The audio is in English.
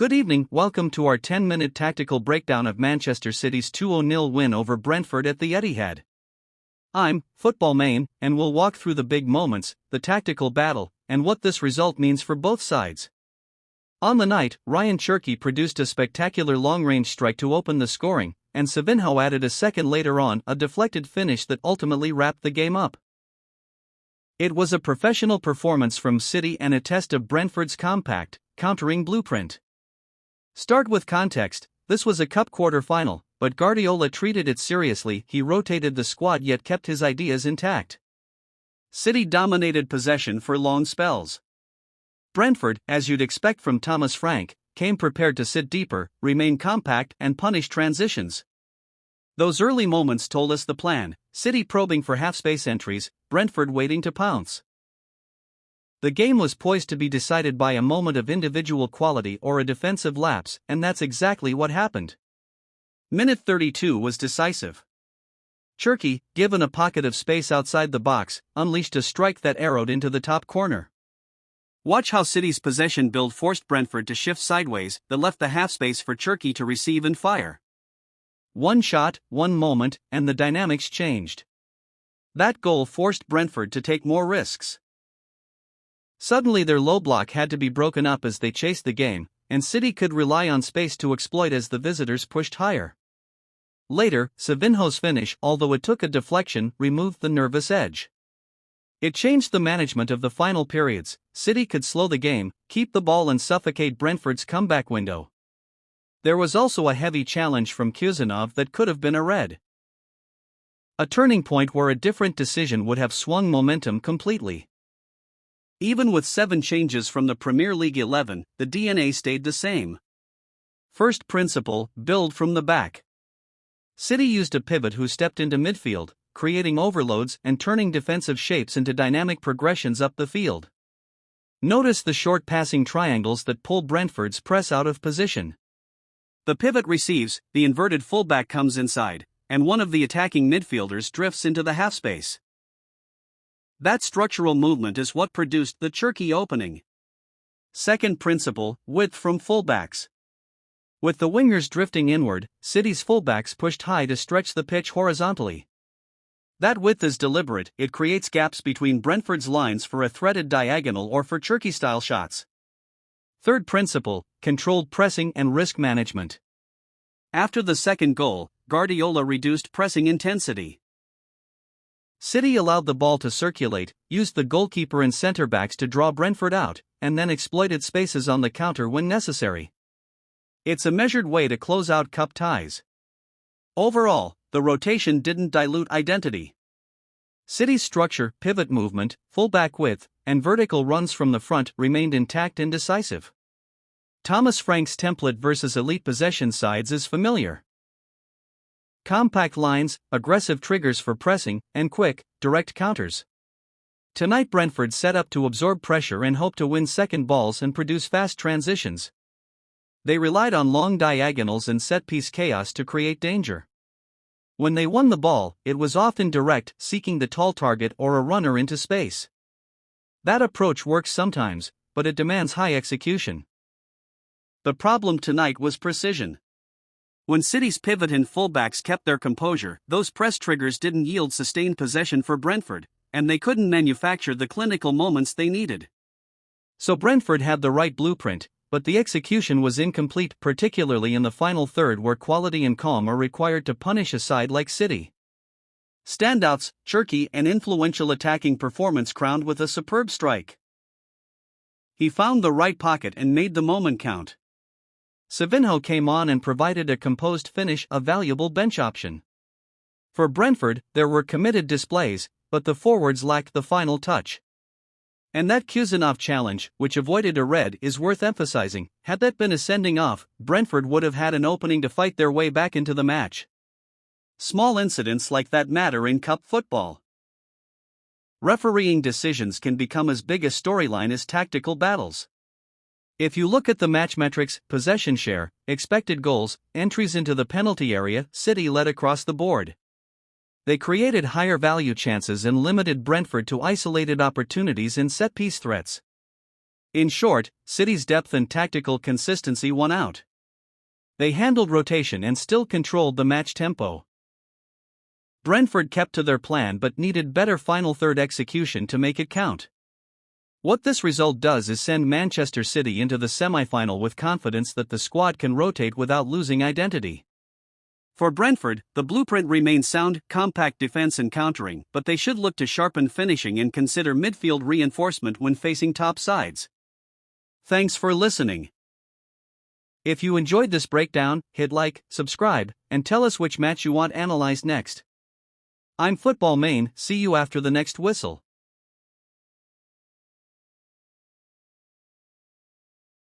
Good evening, welcome to our 10-minute tactical breakdown of Manchester City's 2-0 win over Brentford at the Etihad. I'm Football Main, and we'll walk through the big moments, the tactical battle, and what this result means for both sides. On the night, Cherki produced a spectacular long-range strike to open the scoring, and Savinho added a second later on, a deflected finish that ultimately wrapped the game up. It was a professional performance from City and a test of Brentford's compact, countering blueprint. Start with context. This was a cup quarter-final, but Guardiola treated it seriously. He rotated the squad yet kept his ideas intact. City dominated possession for long spells. Brentford, as you'd expect from Thomas Frank, came prepared to sit deeper, remain compact and punish transitions. Those early moments told us the plan: City probing for half-space entries, Brentford waiting to pounce. The game was poised to be decided by a moment of individual quality or a defensive lapse, and that's exactly what happened. Minute 32 was decisive. Cherki, given a pocket of space outside the box, unleashed a strike that arrowed into the top corner. Watch how City's possession build forced Brentford to shift sideways, that left the half-space for Cherki to receive and fire. One shot, one moment, and the dynamics changed. That goal forced Brentford to take more risks. Suddenly their low block had to be broken up as they chased the game, and City could rely on space to exploit as the visitors pushed higher. Later, Savinho's finish, although it took a deflection, removed the nervous edge. It changed the management of the final periods. City could slow the game, keep the ball and suffocate Brentford's comeback window. There was also a heavy challenge from Savinho that could have been a red. A turning point where a different decision would have swung momentum completely. Even with 7 changes from the Premier League 11, the DNA stayed the same. First principle: build from the back. City used a pivot who stepped into midfield, creating overloads and turning defensive shapes into dynamic progressions up the field. Notice the short passing triangles that pull Brentford's press out of position. The pivot receives, the inverted fullback comes inside, and one of the attacking midfielders drifts into the half-space. That structural movement is what produced the Cherki opening. Second principle: width from fullbacks. With the wingers drifting inward, City's fullbacks pushed high to stretch the pitch horizontally. That width is deliberate, it creates gaps between Brentford's lines for a threaded diagonal or for Cherki-style shots. Third principle: controlled pressing and risk management. After the second goal, Guardiola reduced pressing intensity. City allowed the ball to circulate, used the goalkeeper and centre-backs to draw Brentford out, and then exploited spaces on the counter when necessary. It's a measured way to close out cup ties. Overall, the rotation didn't dilute identity. City's structure, pivot movement, fullback width, and vertical runs from the front remained intact and decisive. Thomas Frank's template versus elite possession sides is familiar. Compact lines, aggressive triggers for pressing, and quick, direct counters. Tonight Brentford set up to absorb pressure and hope to win second balls and produce fast transitions. They relied on long diagonals and set-piece chaos to create danger. When they won the ball, it was often direct, seeking the tall target or a runner into space. That approach works sometimes, but it demands high execution. The problem tonight was precision. When City's pivot and fullbacks kept their composure, those press triggers didn't yield sustained possession for Brentford, and they couldn't manufacture the clinical moments they needed. So Brentford had the right blueprint, but the execution was incomplete, particularly in the final third where quality and calm are required to punish a side like City. Standouts: Cherki, an influential attacking performance crowned with a superb strike. He found the right pocket and made the moment count. Savinho came on and provided a composed finish, a valuable bench option. For Brentford, there were committed displays, but the forwards lacked the final touch. And that Savinho challenge, which avoided a red, is worth emphasizing. Had that been a sending off, Brentford would have had an opening to fight their way back into the match. Small incidents like that matter in cup football. Refereeing decisions can become as big a storyline as tactical battles. If you look at the match metrics, possession share, expected goals, entries into the penalty area, City led across the board. They created higher value chances and limited Brentford to isolated opportunities and set-piece threats. In short, City's depth and tactical consistency won out. They handled rotation and still controlled the match tempo. Brentford kept to their plan but needed better final third execution to make it count. What this result does is send Manchester City into the semi-final with confidence that the squad can rotate without losing identity. For Brentford, the blueprint remains sound, compact defense and countering, but they should look to sharpen finishing and consider midfield reinforcement when facing top sides. Thanks for listening. If you enjoyed this breakdown, hit like, subscribe, and tell us which match you want analyzed next. I'm Football Main, see you after the next whistle.